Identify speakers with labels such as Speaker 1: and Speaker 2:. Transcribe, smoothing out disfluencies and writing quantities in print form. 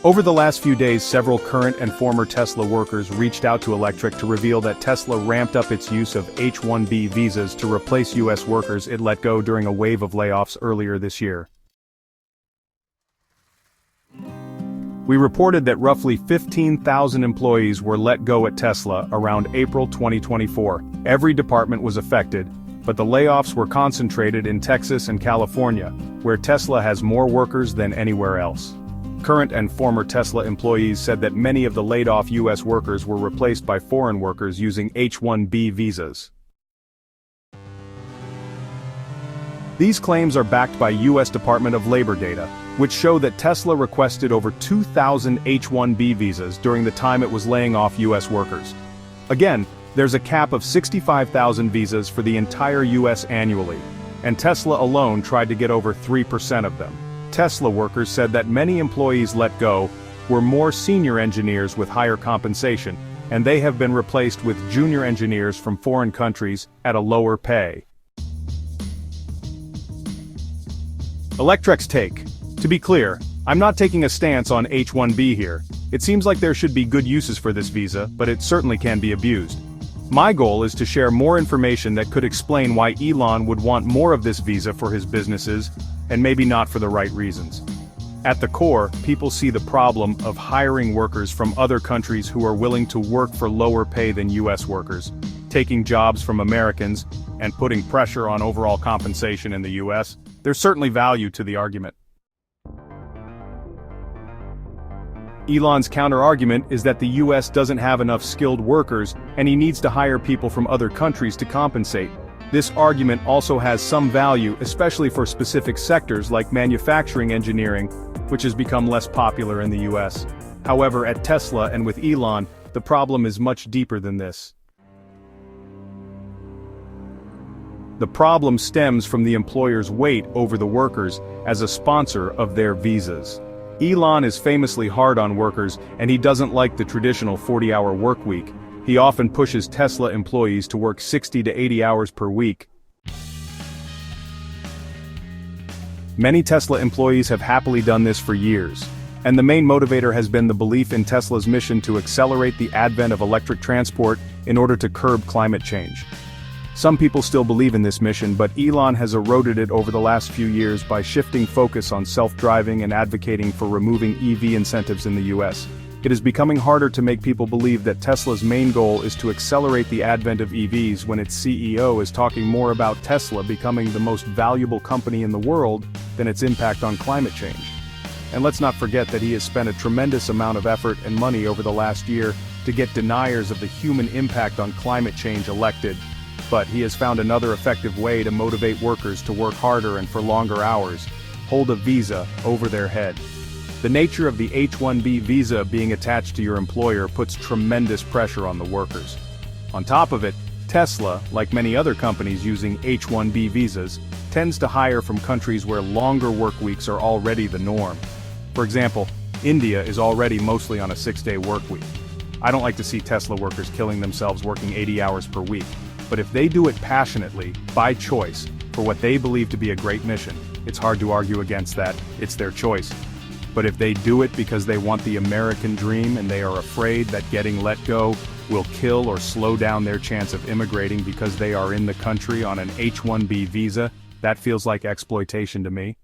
Speaker 1: Over the last few days, several current and former Tesla workers reached out to Electric to reveal that Tesla ramped up its use of H-1B visas to replace U.S. workers it let go during a wave of layoffs earlier this year. We reported that roughly 15,000 employees were let go at Tesla around April 2024. Every department was affected, but the layoffs were concentrated in Texas and California, where Tesla has more workers than anywhere else. Current and former Tesla employees said that many of the laid-off U.S. workers were replaced by foreign workers using H-1B visas. These claims are backed by U.S. Department of Labor data, which show that Tesla requested over 2,000 H-1B visas during the time it was laying off U.S. workers. Again, there's a cap of 65,000 visas for the entire U.S. annually, and Tesla alone tried to get over 3% of them. Tesla workers said that many employees let go were more senior engineers with higher compensation, and they have been replaced with junior engineers from foreign countries at a lower pay. Electric's take. To be clear, I'm not taking a stance on H-1B here. It seems like there should be good uses for this visa, but it certainly can be abused. My goal is to share more information that could explain why Elon would want more of this visa for his businesses, and maybe not for the right reasons. At the core, people see the problem of hiring workers from other countries who are willing to work for lower pay than U.S. workers, taking jobs from Americans, and putting pressure on overall compensation in the U.S. There's certainly value to the argument. Elon's counter-argument is that the U.S. doesn't have enough skilled workers, and he needs to hire people from other countries to compensate. This argument also has some value, especially for specific sectors like manufacturing engineering, which has become less popular in the US. However, at Tesla and with Elon, the problem is much deeper than this. The problem stems from the employer's weight over the workers as a sponsor of their visas. Elon is famously hard on workers, and he doesn't like the traditional 40-hour work week. He often pushes Tesla employees to work 60 to 80 hours per week. Many Tesla employees have happily done this for years, and the main motivator has been the belief in Tesla's mission to accelerate the advent of electric transport in order to curb climate change. Some people still believe in this mission, but Elon has eroded it over the last few years by shifting focus on self-driving and advocating for removing EV incentives in the US. It is becoming harder to make people believe that Tesla's main goal is to accelerate the advent of EVs when its CEO is talking more about Tesla becoming the most valuable company in the world than its impact on climate change. And let's not forget that he has spent a tremendous amount of effort and money over the last year to get deniers of the human impact on climate change elected, but he has found another effective way to motivate workers to work harder and for longer hours: hold a visa over their head. The nature of the H-1B visa being attached to your employer puts tremendous pressure on the workers. On top of it, Tesla, like many other companies using H-1B visas, tends to hire from countries where longer work weeks are already the norm. For example, India is already mostly on a 6-day work week. I don't like to see Tesla workers killing themselves working 80 hours per week, but if they do it passionately, by choice, for what they believe to be a great mission, it's hard to argue against that. It's their choice. But if they do it because they want the American dream and they are afraid that getting let go will kill or slow down their chance of immigrating because they are in the country on an H-1B visa, that feels like exploitation to me.